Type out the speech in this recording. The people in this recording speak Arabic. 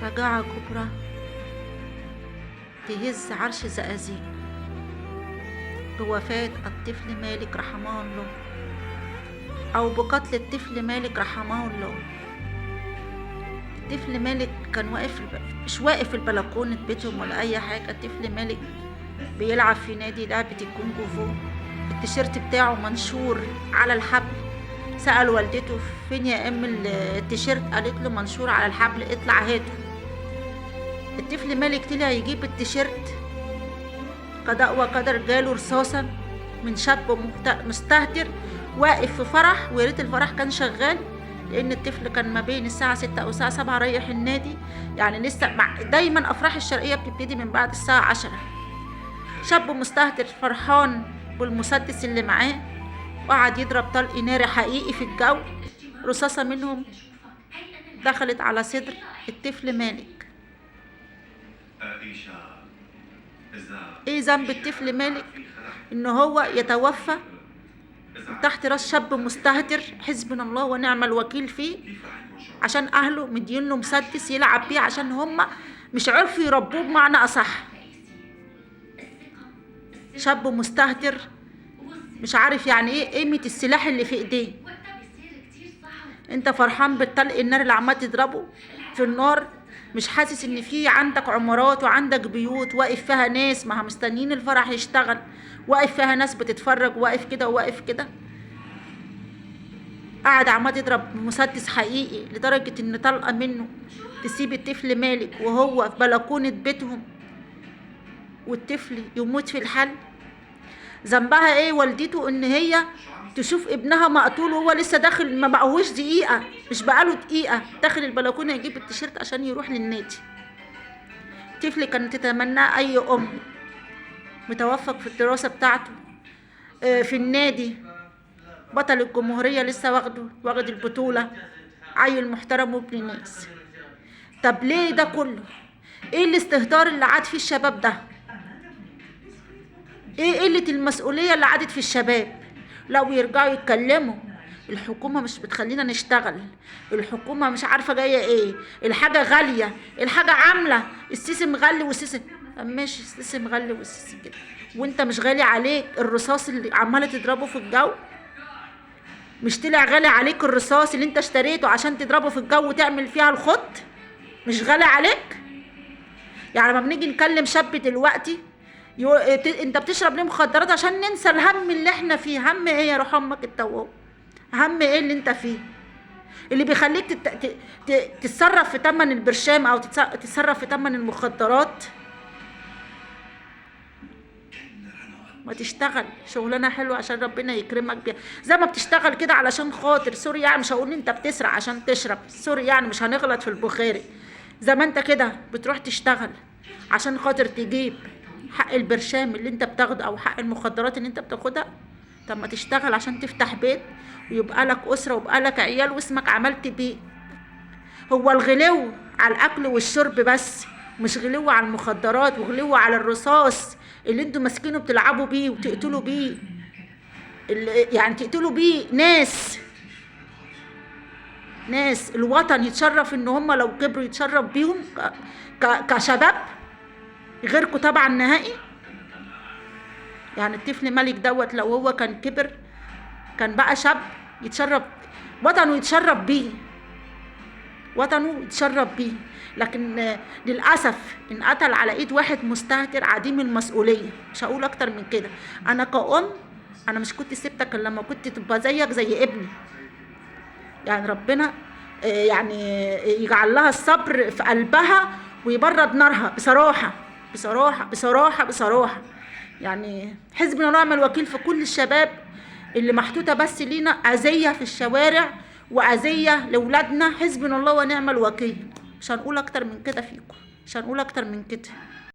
فجاعة كبرى تهز عرش زقازيق بوفاة الطفل مالك رحمه الله، أو بقتل الطفل مالك رحمه الله. الطفل مالك كان مش واقف في البلكونة بيتهم ولا أي حاجة. الطفل مالك بيلعب في نادي لعبة الكونج فو، التيشيرت بتاعه منشور على الحبل. سأل والدته فين يا ام التيشيرت، قالت له منشور على الحبل، اطلع هاته. الطفل مالك طلع يجيب التيشيرت، قضاء وقدر جاله رصاصة من شاب مستهتر واقف في فرح، وياريت الفرح كان شغال لان الطفل كان ما بين الساعة 6 او الساعة 7 رايح النادي، يعني لسه دايما افراح الشرقية بتبتدي من بعد الساعة 10. شاب مستهتر فرحان بالمسدس اللي معاه وقعد يضرب طلق ناري حقيقي في الجو. رصاصة منهم دخلت على صدر الطفل مالك. ايه ذنب الطفل مالك ان هو يتوفى تحت راس شاب مستهتر حسبنا الله ونعم الوكيل فيه، عشان اهله مدين له مسدس يلعب بيه، عشان هم مش عرفوا يربوه بمعنى اصح. شاب مستهتر مش عارف يعني ايه قيمة السلاح اللي في ايديه. انت فرحان بالطلق النار اللي عمال تضربه في النار، مش حاسس ان في عندك عمارات وعندك بيوت واقف فيها ناس ما مستنيين الفرح يشتغل، واقف فيها ناس بتتفرج، واقف كده وواقف كده. قاعد عمال تضرب مسدس حقيقي لدرجة ان طلقة منه تسيب الطفل مالك وهو في بلكونة بيتهم والطفل يموت في الحل. ذنبها ايه والدته ان هي تشوف ابنها مقتول وهو لسه داخل، ما بقاهوش دقيقة، مش بقاله دقيقة داخل البلكونة يجيب التيشيرت عشان يروح للنادي. طفل كانت تتمناه اي ام، متوفق في الدراسة بتاعته، في النادي، بطل الجمهورية لسه واخد البطولة، عيل محترم وابن ناس. طب ليه ده كله؟ ايه الاستهتار اللي عاد فيه الشباب ده؟ ايه قلة المسؤولية اللي عادت في الشباب؟ لو يرجعوا يتكلموا الحكومة مش بتخلينا نشتغل، الحكومة مش عارفة جاية ايه، الحاجة غالية، الحاجة عاملة، السيسي مغلي والسيسي. طب ماشي، السيسي مغلي والسيسي كده، وانت مش غالي عليك الرصاص اللي عمالة تضربه في الجو؟ مش طلع غالي عليك الرصاص اللي انت اشتريته عشان تضربه في الجو وتعمل فيها الخط؟ مش غالي عليك؟ يعني لما بنيجي نكلم شاب دلوقتي انت بتشرب ليه مخدرات عشان ننسى الهم اللي احنا فيه. هم ايه يا روح امك التواب؟ هم ايه اللي انت فيه اللي بيخليك تتصرف في تمن البرشام او تتصرف في تمن المخدرات؟ ما تشتغل شغلانه حلوه عشان ربنا يكرمك بيها، زي ما بتشتغل كده علشان خاطر سوري، يعني مش هقول انت بتسرق عشان تشرب، سوري يعني مش هنغلط في البخاري، زي ما انت كده بتروح تشتغل عشان خاطر تجيب حق البرشام اللي انت بتاخده او حق المخدرات اللي انت بتاخدها. طب ما تشتغل عشان تفتح بيت ويبقى لك اسره ويبقى لك عيال واسمك عملت بيه. هو الغلو على الاكل والشرب بس، مش غلو على المخدرات وغلو على الرصاص اللي انتوا ماسكينه بتلعبوا بيه وتقتلوا بيه، يعني تقتلوا بيه ناس الوطن يتشرف ان هم لو كبروا يتشرف بيهم كشباب، غيركم طبعا نهائي. يعني الطفل مالك دوت لو هو كان كبر كان بقى شاب يتشرف وطنه، يتشرف بيه وطنه، يتشرف بيه. لكن للأسف انقتل على ايد واحد مستهتر عديم المسؤولية. مش هقول اكتر من كده. انا كأم انا مش كنت سبتك الا لما كنت تبقى زيك زي ابني. يعني ربنا يعني يجعل لها الصبر في قلبها ويبرد نارها بصراحة بصراحة بصراحة بصراحة. يعني حسبنا ونعم الوكيل في كل الشباب اللي محطوطة بس لينا أذية في الشوارع وأذية لأولادنا. حسبنا الله ونعم الوكيل. مش هنقول أكتر من كده فيكم، مش هنقول أكتر من كده.